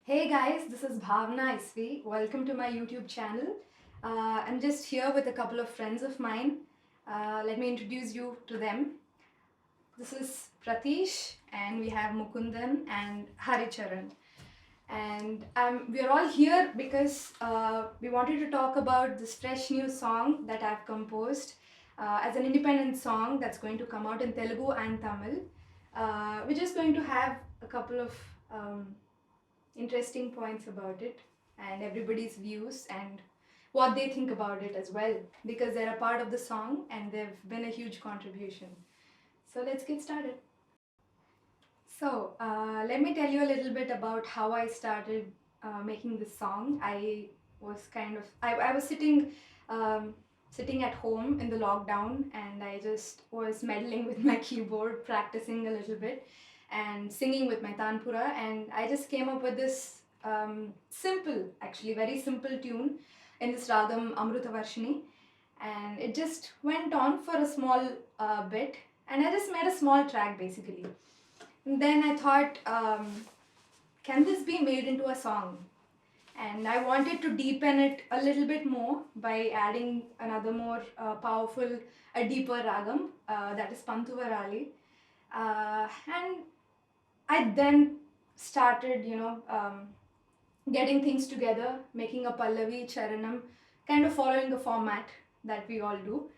Hey guys, this is Bhavana Isvi. Welcome to my YouTube channel. I'm just here with a couple of friends of mine. Let me introduce you to them. This is Pratish, and we have Mukundan and Haricharan. And we're all here because we wanted to talk about this fresh new song that I've composed as an independent song that's going to come out in Telugu and Tamil. We're just going to have a couple of um, interesting points about it and everybody's views and what they think about it as well, because they're a part of the song and they've been a huge contribution. So let's get started. Let me tell you a little bit about how I started making this song. I was sitting at home in the lockdown, and I just was meddling with my keyboard, practicing a little bit and singing with my tanpura, and I just came up with this simple, actually very simple tune in this ragam Amrutavarshini, and it just went on for a small bit, and I just made a small track basically. And then I thought, can this be made into a song? And I wanted to deepen it a little bit more by adding another more powerful, a deeper ragam, that is Pantuvarali. And I then started, getting things together, making a Pallavi, Charanam, kind of following the format that we all do.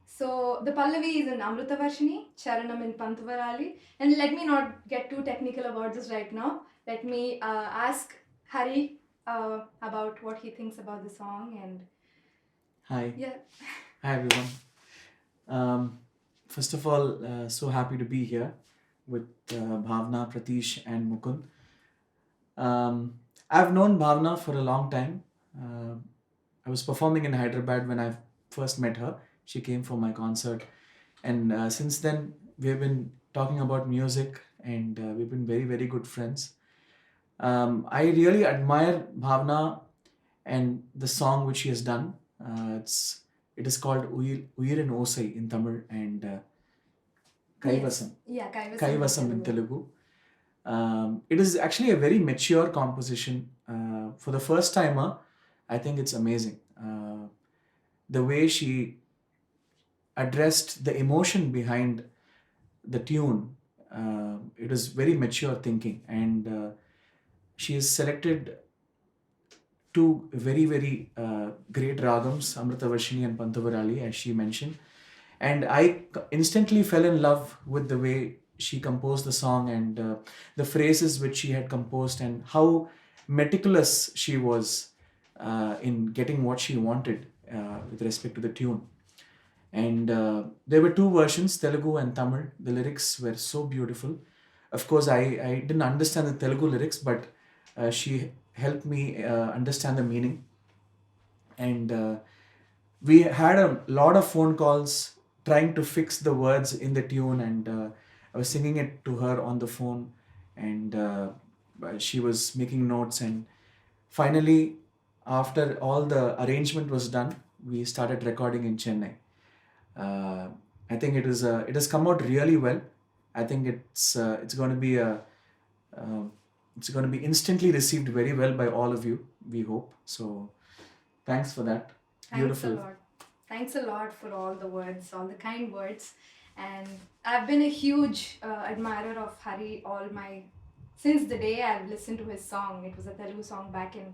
So the Pallavi is in Amrutavarshini, Charanam in Pantuvarali. And let me not get too technical about this right now. Let me ask Hari about what he thinks about the song. And Hi. yeah. Hi, everyone. First of all, so happy to be here with Bhavna, Pratish, and Mukund. I've known Bhavna for a long time. I was performing in Hyderabad when I first met her. She came for my concert. And since then, we've been talking about music and we've been very, very good friends. I really admire Bhavna and the song which she has done. It is called Uyirin Osai in Tamil and Kaivasam. Yeah, Kaivasam in Telugu. It is actually a very mature composition. For the first timer, I think it's amazing. The way she addressed the emotion behind the tune, it is very mature thinking, and she has selected two very, very great ragams, Amritavarshini and Pantavarali, as she mentioned. And I instantly fell in love with the way she composed the song and the phrases which she had composed and how meticulous she was in getting what she wanted with respect to the tune. And there were two versions, Telugu and Tamil. The lyrics were so beautiful. Of course, I didn't understand the Telugu lyrics, but she helped me understand the meaning. And we had a lot of phone calls trying to fix the words in the tune, and I was singing it to her on the phone, and she was making notes. And finally, after all the arrangement was done, we started recording in Chennai. uh, I think it has come out really well. I think it's going to be a uh, it's going to be instantly received very well by all of you. We hope so. Thanks for that. Thanks a Beautiful. lot. Thanks a lot for all the words, all the kind words. And I've been a huge admirer of Hari since the day I've listened to his song. It was a Telugu song back in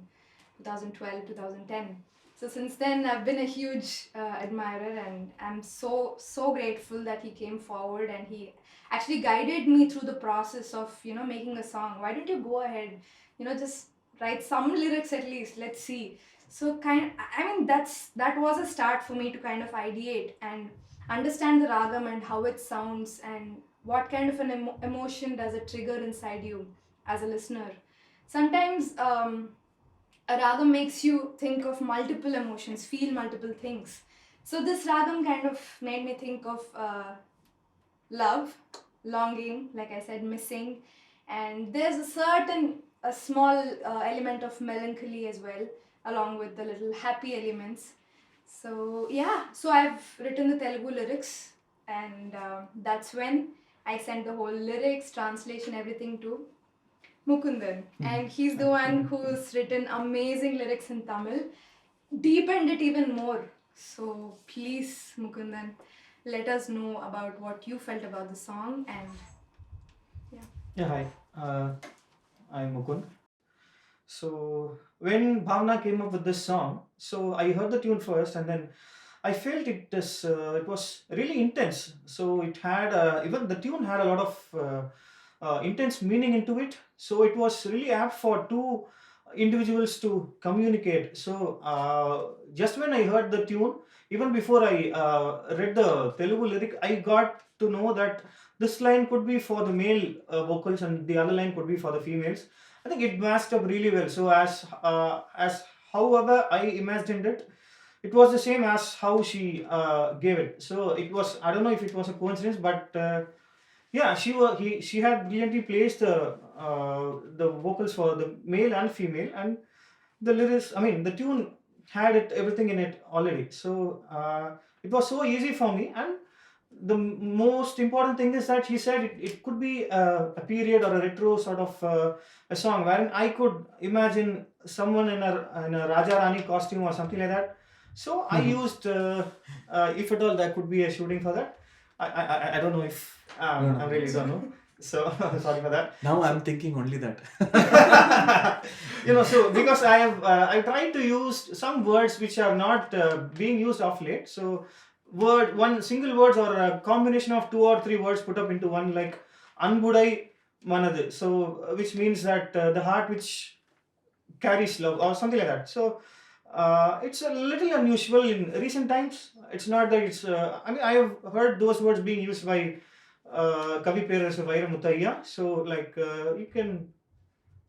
2012, 2010. So since then, I've been a huge admirer, and I'm so grateful that he came forward and he actually guided me through the process of making a song. Why don't you go ahead, just write some lyrics at least. Let's see. So I mean, that was a start for me to kind of ideate and understand the ragam and how it sounds and what kind of an emotion does it trigger inside you as a listener. Sometimes a ragam makes you think of multiple emotions, feel multiple things. So this ragam kind of made me think of love, longing, like I said, missing, and there's a small element of melancholy as well, along with the little happy elements. So yeah, so I've written the Telugu lyrics, and that's when I sent the whole lyrics, translation, everything to Mukundan, and he's the one who's written amazing lyrics in Tamil, deepened it even more. So please, Mukundan, let us know about what you felt about the song. And Yeah, hi. I'm Mukund. So when Bhavana came up with this song, so I heard the tune first, and then I felt it was really intense. So it had even the tune had a lot of intense meaning into it. So it was really apt for two individuals to communicate. So just when I heard the tune, even before I read the Telugu lyric, I got to know that this line could be for the male vocals and the other line could be for the females. I think it matched up really well. So as however I imagined it, it was the same as how she gave it. So it was, I don't know if it was a coincidence, but yeah, she had brilliantly placed the vocals for the male and female, and the lyrics. I mean, the tune had it everything in it already. So it was so easy for me, and the most important thing is that he said it could be a period or a retro sort of a song wherein I could imagine someone in a Raja Rani costume or something like that. So I used, if at all, there could be a shooting for that. I don't know if No, I really it's don't know. So sorry for that. Now I'm thinking only that. So because I tried to use some words which are not being used of late. So one single words or a combination of two or three words put up into one, like Anbudai Manadu. So which means that the heart which carries love or something like that. So it's a little unusual in recent times. It's not that it's. I mean, I have heard those words being used by Kavi Peras Vairamutaya. So like you can,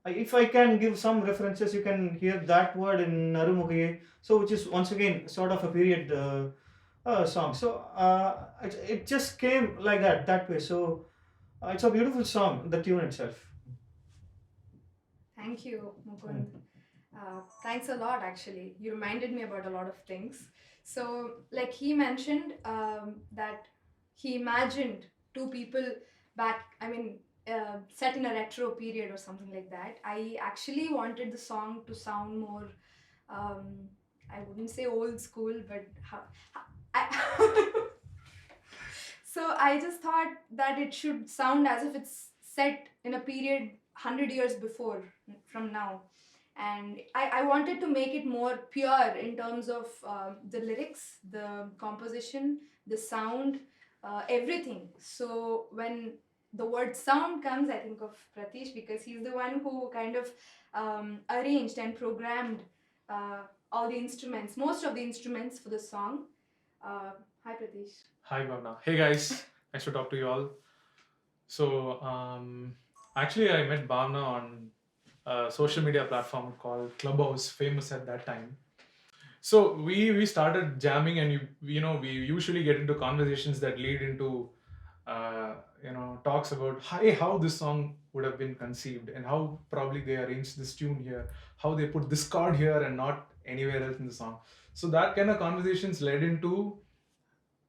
if I can give some references, you can hear that word in Narumugaye. So which is once again sort of a period song. So it just came like that way. So it's a beautiful song, the tune itself. thank you, Mukund. Thanks a lot, actually. You reminded me about a lot of things. So, like he mentioned, that he imagined two people back, set in a retro period or something like that. I actually wanted the song to sound more, I wouldn't say old school, but I so I just thought that it should sound as if it's set in a period 100 years before from now. And I wanted to make it more pure in terms of the lyrics, the composition, the sound, everything. So when the word sound comes, I think of Pratish because he's the one who kind of arranged and programmed all the instruments, most of the instruments for the song. Hi, Pratish. Hi, Bhavana. Hey, guys. Nice to talk to you all. So, actually, I met Bhavana on a social media platform called Clubhouse, famous at that time. So we started jamming, and we usually get into conversations that lead into talks about how this song would have been conceived and how probably they arranged this tune here, how they put this chord here and not anywhere else in the song. So that kind of conversations led into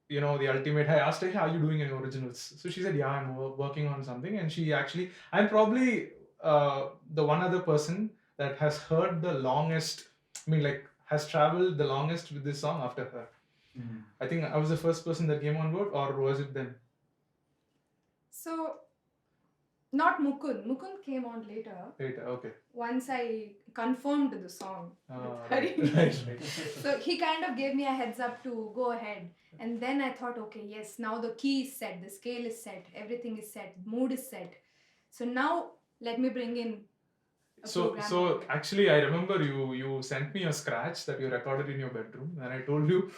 the ultimate. I asked her, hey, how are you doing in originals? So she said, yeah, I'm working on something. And I'm probably the one other person that has heard the longest, has traveled the longest with this song after her. Mm-hmm. I think I was the first person that came on board, or was it them? So, not Mukund. Mukund came on later. Later, okay. Once I confirmed the song. Right. So he kind of gave me a heads up to go ahead. And then I thought, okay, yes, now the key is set, the scale is set, everything is set, mood is set. So now let me bring in So actually I remember you sent me a scratch that you recorded in your bedroom, and I told you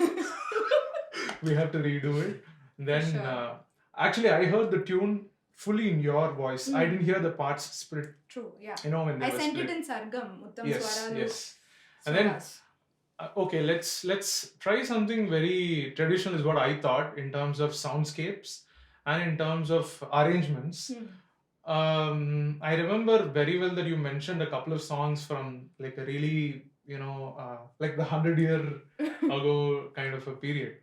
we have to redo it. Then sure. Actually I heard the tune fully in your voice. I didn't hear the parts split. True, yeah. When they I were sent split. it in Sargam. Uttam Yes. Swaralu. And then okay, let's try something very traditional is what I thought in terms of soundscapes and in terms of arrangements. I remember very well that you mentioned a couple of songs from like a really, like the 100-year ago kind of a period.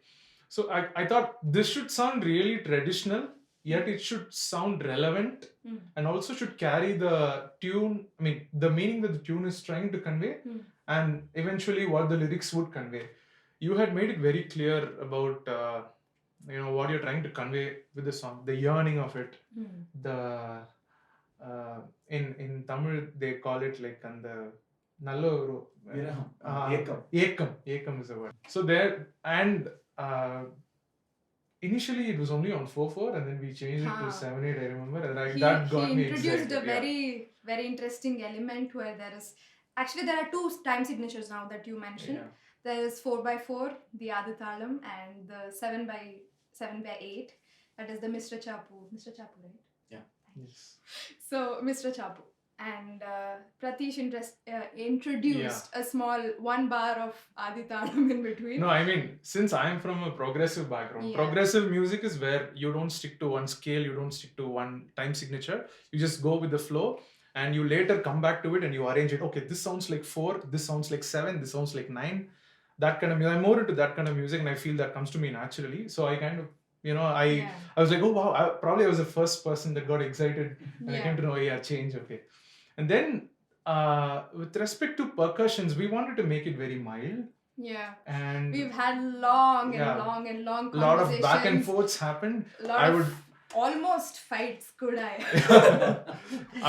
So I thought this should sound really traditional, yet it should sound relevant Mm. and also should carry the tune, I mean, the meaning that the tune is trying to convey, Mm. and eventually what the lyrics would convey. You had made it very clear about, what you're trying to convey with the song, the yearning of it, Mm. the in Tamil they call it like and நல்ல ஒரு Viraham. Ekam. Ekam is the word. So there, and initially it was only on 4/4 and then we changed it to 7/8. I remember, and that got he me introduced excited. a very very interesting element where there is actually there are two time signatures now that you mentioned. Yeah. There is 4/4, the Adithalam, and the 7/8. That is the Mr. Chapu, right? Yes. So Mr. Chapu and Pratish introduced a small 1 bar of Adithalam in between. No, I mean, since I am from a progressive background, Yeah. progressive music is where you don't stick to one scale, you don't stick to one time signature, you just go with the flow and you later come back to it and you arrange it. Okay, this sounds like 4, this sounds like 7, this sounds like 9. That kind of music. I'm more into that kind of music and I feel that comes to me naturally. So I kind of, I was like, oh wow, I was the first person that got excited and I came to know, change, okay. And then with respect to percussions, we wanted to make it very mild. Yeah. And We've had long and Yeah. long and long a lot of conversations. back and forths happened. A lot I of would almost fights, could I?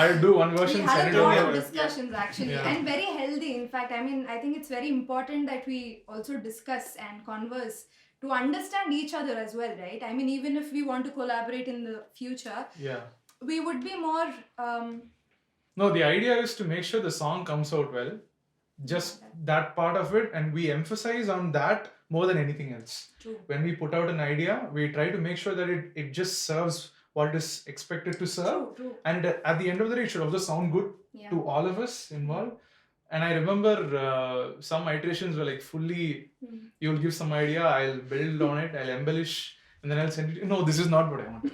I would do one version, We had send a it lot over. of discussions actually, Yeah. and very healthy. In fact, I mean, I think it's very important that we also discuss and converse to understand each other as well, right? I mean, even if we want to collaborate in the future, Yeah. we would be more. No, the idea is to make sure the song comes out well. Just that part of it, and we emphasize on that more than anything else. True. When we put out an idea, we try to make sure that it just serves what is expected to serve. True. And at the end of the day, it should also sound good Yeah. to all of us involved. And I remember some iterations were like fully, you'll give some idea, I'll build on it, I'll embellish, and then I'll send it. No, this is not what I wanted.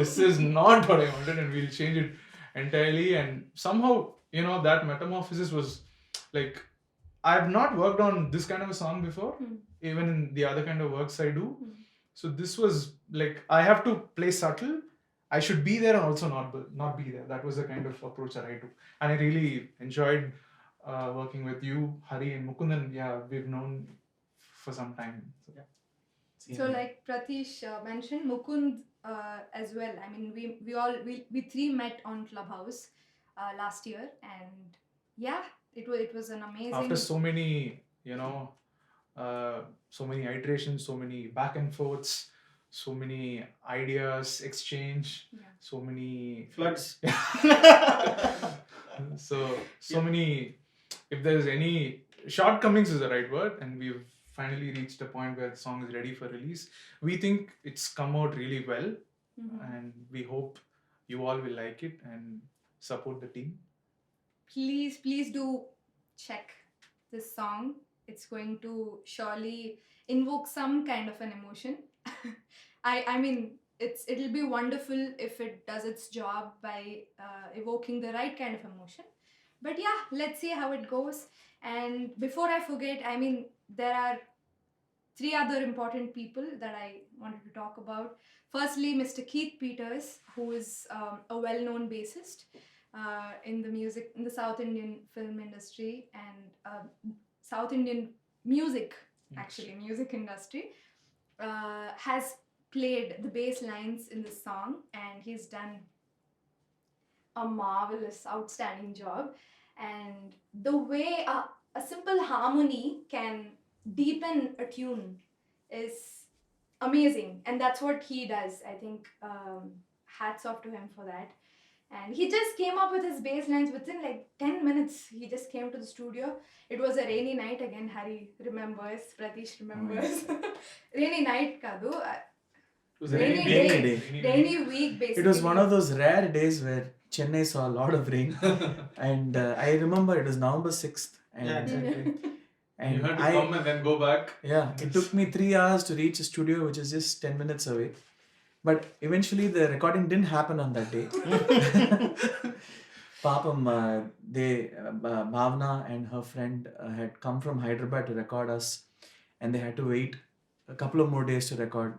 This is not what I wanted, and we'll change it entirely. And somehow, that metamorphosis was like, I've not worked on this kind of a song before, even in the other kind of works I do. So this was like, I have to play subtle. I should be there and also not be there. That was the kind of approach that I took. And I really enjoyed working with you, Hari and Mukundan. Yeah, we've known for some time. So, yeah. So like Pratish mentioned, Mukund as well. I mean, we three met on Clubhouse last year, and yeah, it was an amazing. After so many, so many iterations, so many back and forths, so many ideas exchange, so many Floods. so many. If there's any shortcomings is the right word, and we've finally reached a point where the song is ready for release. We think it's come out really well, and we hope you all will like it and support the team. Please do check this song. It's going to surely invoke some kind of an emotion. I mean, it'll be wonderful if it does its job by evoking the right kind of emotion. But yeah, let's see how it goes. And before I forget, I mean, there are 3 other important people that I wanted to talk about. Firstly, Mr. Keith Peters, who is a well-known bassist in the South Indian film industry and South Indian music, actually, music industry, has played the bass lines in this song, and he's done a marvelous, outstanding job. And the way a simple harmony can deepen a tune is amazing, and that's what he does. I think hats off to him for that. And he just came up with his bass lines within like 10 minutes. He just came to the studio. It was a rainy night. Again, Hari remembers, Pratish remembers. Rainy night kadu. It was a Rainy rainy day. Rainy week, basically. It was one of those rare days where Chennai saw a lot of rain. And I remember it was November 6th. And Yeah, exactly. And you had to come and then go back. Yeah, it took me 3 hours to reach a studio, which is just 10 minutes away. But eventually the recording didn't happen on that day. Papam, Bhavana and her friend had come from Hyderabad to record us, and they had to wait a couple of more days to record,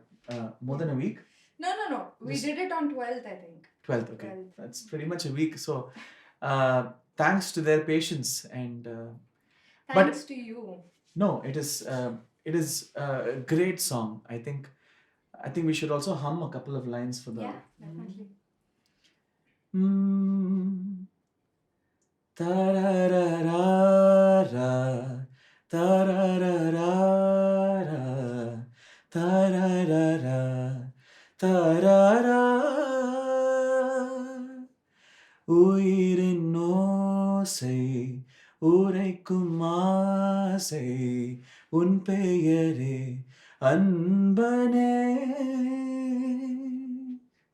more than a week. No. We Just- did it on 12th, I think. 12th, okay. 12th. That's pretty much a week. So, thanks to their patience and. Thanks to you. No, it is a great song. I think we should also hum a couple of lines for the. Yeah, definitely. Mm. Ta-ra-ra-ra-ra, ta-ra-ra-ra-ra, ta-ra-ra-ra, ta-ra-ra. Uyirin Osai உரைக்கும் ஆசை உன் பெயரே அன்பனே.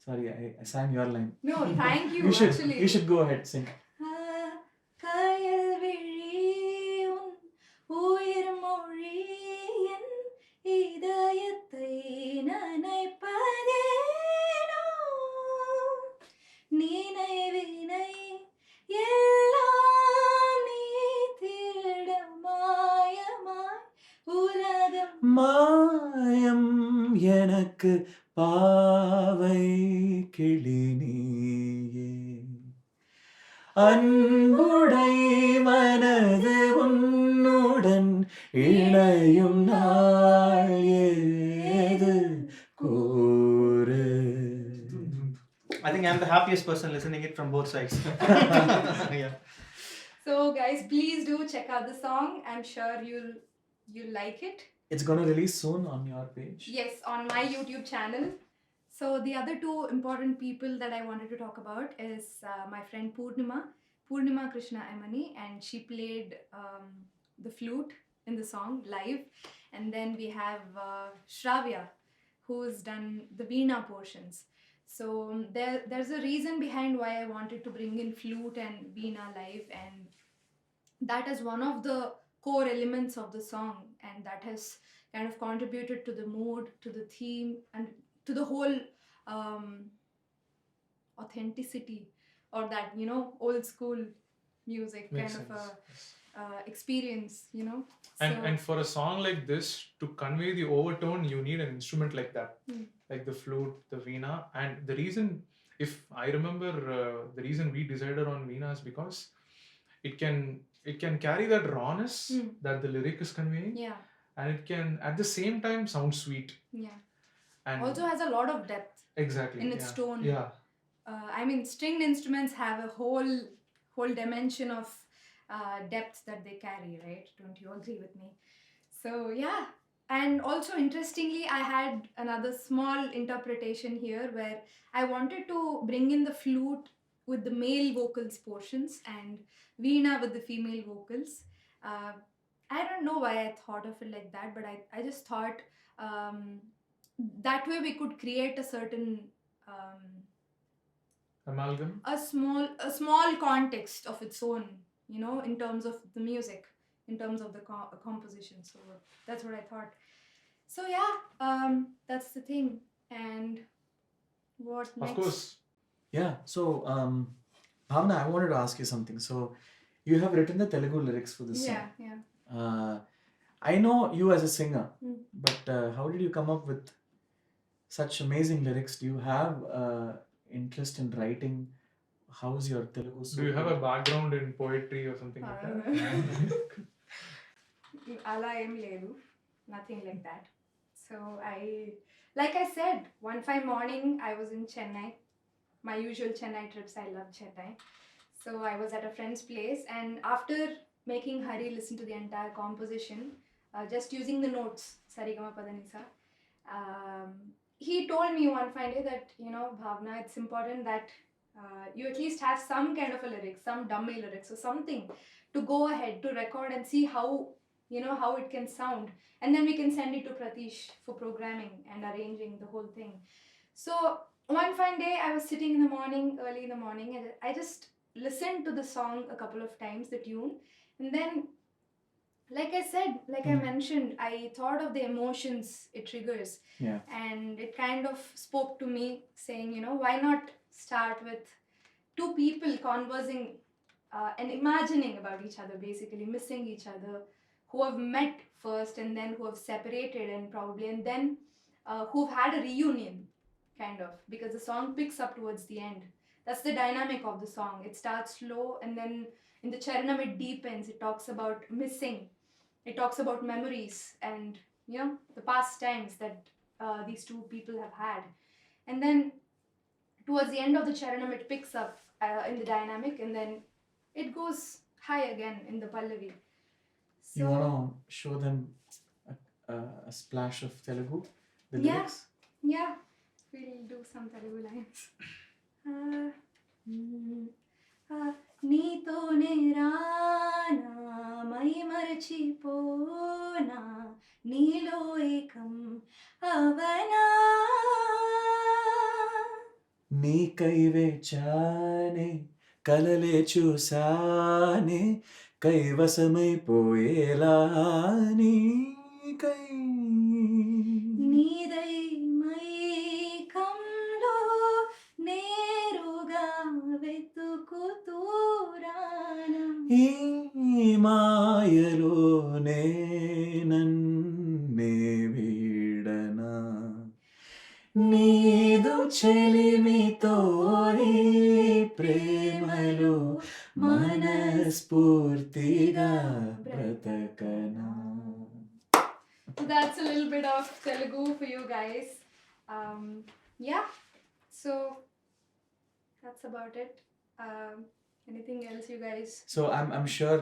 Sorry, I sang your line. No, thank you. You should actually. go ahead, sing. கயல் விழி உன் உயிர் மொழி என் இதயத்தை நனைப்பதேனோ நினைவினை எல்லாம் நீ திருட மாயமாய் உலகம் மாயம் எனக்கு பாவை கிளி நீயே அன்புடை மனது உன்னுடன் இணையும் நாள் ஏது கூறு. I think I'm the happiest person listening it from both sides. Yeah. So guys, please do check out the song. I'm sure you'll like it. It's gonna release soon on your page. Yes, on my YouTube channel. So the other two important people that I wanted to talk about is my friend Purnima Krishna Emani, and she played the flute in the song live. And then we have Shravya, who's done the Veena portions. So there's a reason behind why I wanted to bring in flute and Veena live, and that is one of the core elements of the song, and that has kind of contributed to the mood, to the theme, and to the whole authenticity, or that, you know, old school music Makes kind sense. of a experience, you know. And for a song like this, to convey the overtone, you need an instrument like that, like the flute, the veena. And the reason, if I remember, the reason we decided on veena is because it can carry that rawness that the lyric is conveying, yeah, and it can at the same time sound sweet. yeah. And Also has a lot of depth exactly in its yeah. tone. Yeah. I mean, stringed instruments have a whole dimension of depth that they carry, right? Don't you agree with me? So yeah, and also interestingly, I had another small interpretation here where I wanted to bring in the flute with the male vocals portions and veena with the female vocals. I don't know why I thought of it like that, but I just thought that way we could create a certain Amalgam. a small context of its own, you know, in terms of the music, in terms of the composition. So that's what I thought. So yeah, that's the thing. And what next? Of course. Yeah. So, Bhavana, I wanted to ask you something. So, you have written the Telugu lyrics for this Yeah, song. yeah. I know you as a singer, but how did you come up with such amazing lyrics? Do you have interest in writing? How's your Telugu? Do you have a background in poetry or something like that? Ala em ledu, nothing like that. So like I said, one fine morning I was in Chennai. My usual Chennai trips, I love Chennai. So I was at a friend's place, and after making Hari listen to the entire composition, just using the notes, Sarigama Padanisa, he told me one fine day that, you know, Bhavana, it's important that you at least have some kind of a lyric, some dummy lyrics or something to go ahead to record and see how, you know, how it can sound, and then we can send it to Pratish for programming and arranging the whole thing. So one fine day I was sitting in the morning, early in the morning, and I just listened to the song a couple of times, the tune, and then like I said, like I mentioned, I thought of the emotions it triggers. Yeah. And it kind of spoke to me saying, you know, why not start with two people conversing and imagining about each other, basically missing each other, who have met first and then who have separated, and probably, and then who've had a reunion. kind of, because the song picks up towards the end. That's the dynamic of the song. It starts slow, and then in the charanam it deepens. It talks about missing. It talks about memories and, you know, the past times that these two people have had. And then towards the end of the charanam it picks up in the dynamic, and then it goes high again in the pallavi. So, You want to show them a splash of Telugu, the Yeah. lyrics? Yeah, we'll do some Telugu lines. నీతోనే రానా my మరచిపోనా నీలో ఏకం అవనా నీకై వేచానే కలలే చూసానే కైవసమైపోయేలా నీకై నీదై మైకంలో నేరుగా వెతుకుతూరానా ఈ మాయలోనే నన్నే వీడనా నీదు చెలిమితో ఈ ప్రేమలో మనస్ఫూర్తిగా బ్రతకనా. So that's a little bit of Telugu for you guys. Yeah, so that's about it. Anything else, you guys? So I'm sure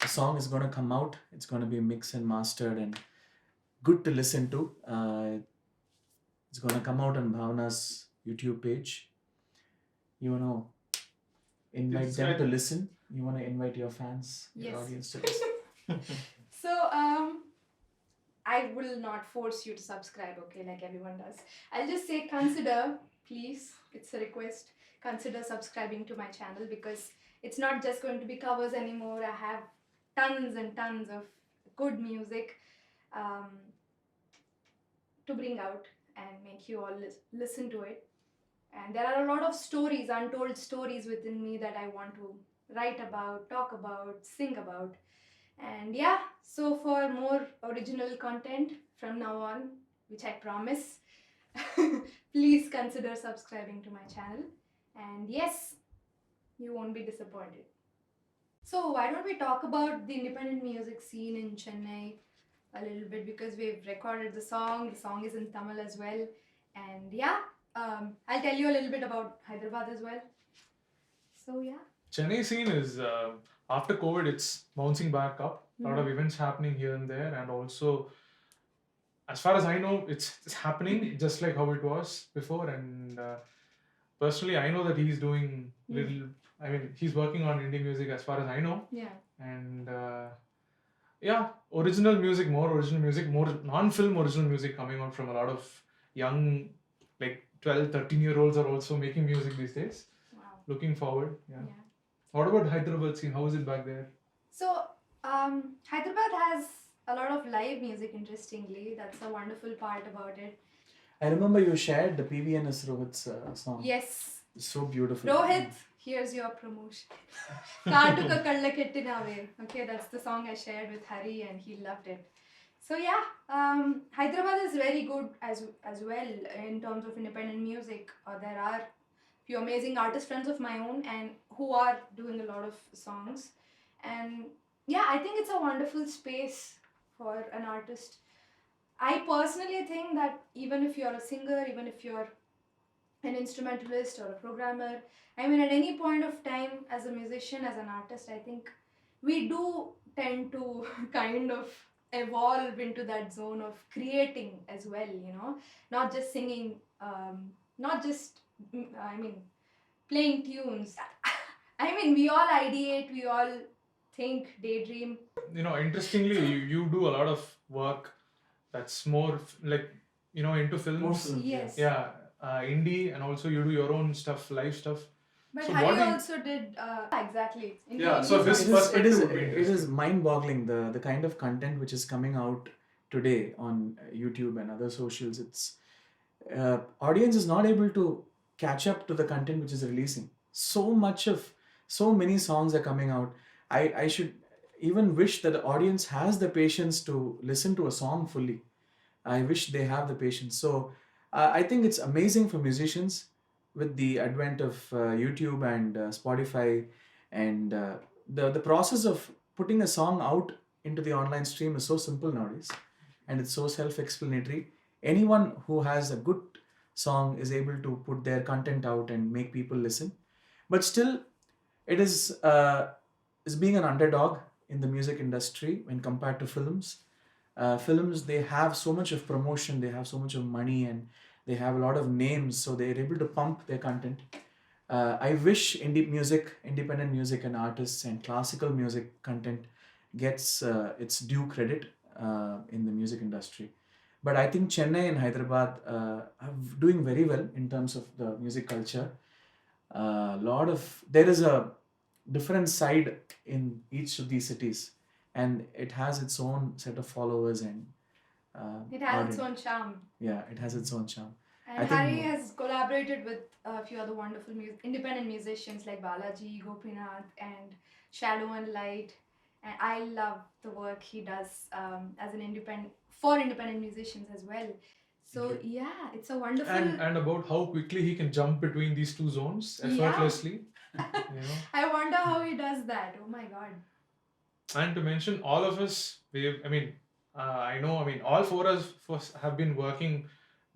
the song is going to come out. It's going to be mixed and mastered and good to listen to. It's going to come out on Bhavana's YouTube page. You want to invite It's them right. to listen? You want to invite your fans, your Yes. audience to listen? So, I will not force you to subscribe, okay, like everyone does. I'll just say consider, please, it's a request, consider subscribing to my channel, because it's not just going to be covers anymore. I have tons and tons of good music to bring out and make you all listen to it. And there are a lot of stories, untold stories within me that I want to write about, talk about, sing about. And yeah, so for more original content from now on, which I promise, please consider subscribing to my channel. And yes, you won't be disappointed. So why don't we talk about the independent music scene in Chennai a little bit, because we've recorded the song is in Tamil as well. And yeah, I'll tell you a little bit about Hyderabad as well. So yeah. Chennai scene is after COVID, it's bouncing back up. A lot of events happening here and there, and also, as far as I know, it's happening just like how it was before. And personally, I know that he's doing little. I mean, he's working on indie music, as far as I know. Yeah. And yeah, original music, more non-film original music coming out from a lot of young, like 12, 13-year-olds are also making music these days. Wow. Looking forward. Yeah. Yeah. What about Hyderabad scene? How is it back there? So, Hyderabad has a lot of live music, interestingly. That's a wonderful part about it. I remember you shared the PVNS Rohit's song. Yes. It's so beautiful. Rohit, here's your promotion. Kaatuka Kalla Kettinave. Okay, that's the song I shared with Hari, and he loved it. So yeah, Hyderabad is very good as well in terms of independent music. There are few amazing artist friends of my own and who are doing a lot of songs. And yeah, I think it's a wonderful space for an artist. I personally think that even if you're a singer, even if you're an instrumentalist or a programmer, I mean, at any point of time, as a musician, as an artist, I think we do tend to kind of evolve into that zone of creating as well, you know, not just singing, not just, I mean, playing tunes. I mean, we all ideate, we all think, daydream. You know, interestingly, you do a lot of work that's more like, you know, into films. More films, Yes. Yeah, indie, and also you do your own stuff, live stuff. But So Hari what do you- also did, exactly. Yeah, so this It perspective is would be it is mind-boggling the kind of content which is coming out today on YouTube and other socials. It's audience is not able to catch up to the content which is releasing. So many songs are coming out. I should even wish that the audience has the patience to listen to a song fully. I wish they have the patience. So I think it's amazing for musicians with the advent of YouTube and Spotify, and the process of putting a song out into the online stream is so simple nowadays, and it's so self-explanatory. Anyone who has a good song is able to put their content out and make people listen. But still, it is being an underdog in the music industry when compared to films. Films, they have so much of promotion, they have so much of money, and they have a lot of names, so they're able to pump their content. I wish independent music and artists and classical music content gets its due credit in the music industry. But I think Chennai and Hyderabad are doing very well in terms of the music culture. There is a different side in each of these cities, and it has its own set of followers and It has its audience. own charm. Yeah, it has its own charm. I And think Harry has collaborated with a few other wonderful independent musicians like Balaji, Gopinath, and Shadow and Light. And I love the work he does as an independent musicians as well. So Thank yeah, it's a wonderful. And about how quickly he can jump between these two zones effortlessly. You know. I wonder how he does that. Oh my god. And to mention, all of us, I know, all four of us have been working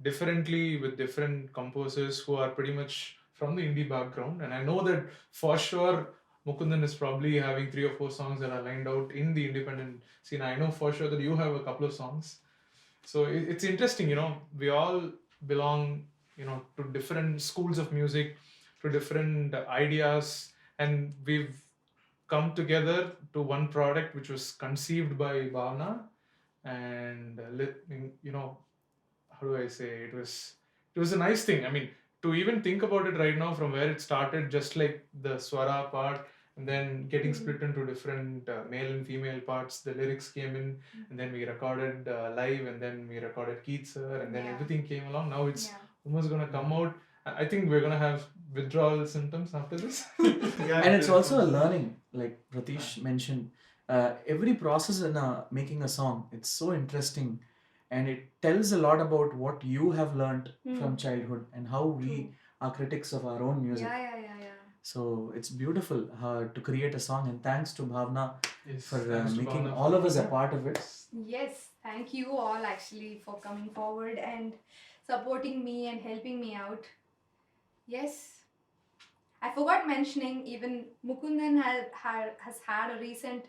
differently with different composers who are pretty much from the indie background. And I know that for sure, Mukundan is probably having 3 or 4 songs that are lined out in the independent scene. I know for sure that you have a couple of songs. So it's interesting, we all belong, to different schools of music, to different ideas, and we've come together to one product which was conceived by Bhavana, and how do I say, it was a nice thing. To even think about it right now, from where it started, just like the swara part, and then getting split into different male and female parts, the lyrics came in, and then we recorded live, and then we recorded Keith sir, and then Yeah. everything came along. Now it's Yeah. almost gonna come out. I think we're gonna have withdrawal symptoms after this. Yeah, And it's also a definitely. learning, like Pratish mentioned. Every process in making a song, it's so interesting, and it tells a lot about what you have learned from childhood and how we True. are critics of our own music. Yeah. So it's beautiful to create a song, and thanks to Bhavna Yes, for thanks to making Bhavana all for- of us a part of it. Yes, thank you all actually for coming forward and supporting me and helping me out. Yes. I forgot mentioning, even Mukundan has had a recent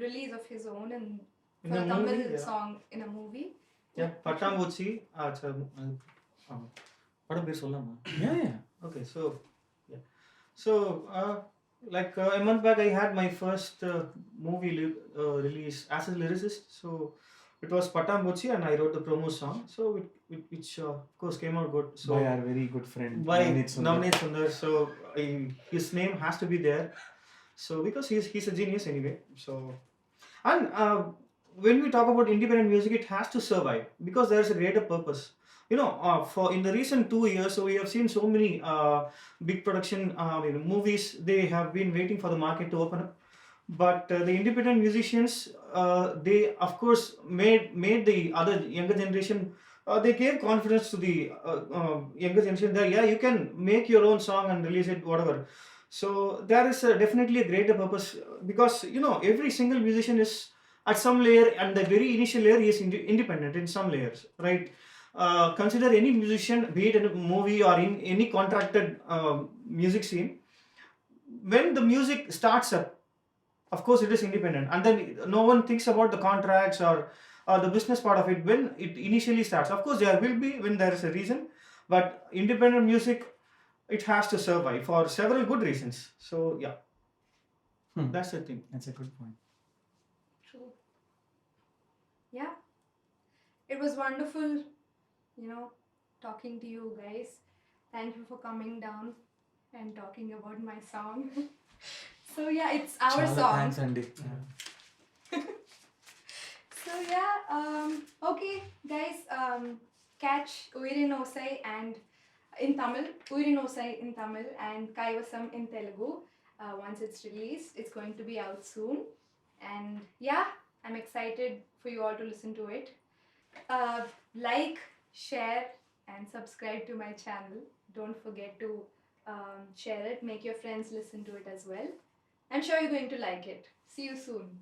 release of his own In for a a Tamil movie, yeah. song in a movie. Yeah, Patambuchi. படம் பேர் சொல்லலாமா? Yeah. Okay, so yeah, so like a month back, I had my first movie release as a lyricist. So it was Patambuchi, and I wrote the promo song. So which of course came out good. So By our very good friend by Navneet Sundar. Navneet Sundar. So his name has to be there. So because he's a genius anyway. So and when we talk about independent music, it has to survive because there's a greater purpose. For in the recent 2 years, so we have seen so many big production movies. They have been waiting for the market to open up, but the independent musicians, they of course made the other younger generation. They gave confidence to the younger generation that yeah, you can make your own song and release it, whatever. So there is definitely a greater purpose because every single musician is at some layer, and the very initial layer is independent in some layers, right? Consider any musician, be it in a movie or in any contracted music scene. When the music starts up, of course it is independent, and then no one thinks about the contracts or the business part of it when it initially starts. Of course there will be when there is a reason, but independent music, it has to survive for several good reasons. So yeah, that's the thing. That's a good point. True. Yeah. It was wonderful, talking to you guys. Thank you for coming down and talking about my song. So yeah, it's our Chala song. thanks, Andy. So yeah, okay, guys, catch Uyirin Osai and in Tamil, Uyirin Osai in Tamil and Kaivasam in Telugu. Once it's released, it's going to be out soon. And yeah, I'm excited for you all to listen to it. Like, share and subscribe to my channel. Don't forget to share it. Make your friends listen to it as well. I'm sure you're going to like it. See you soon.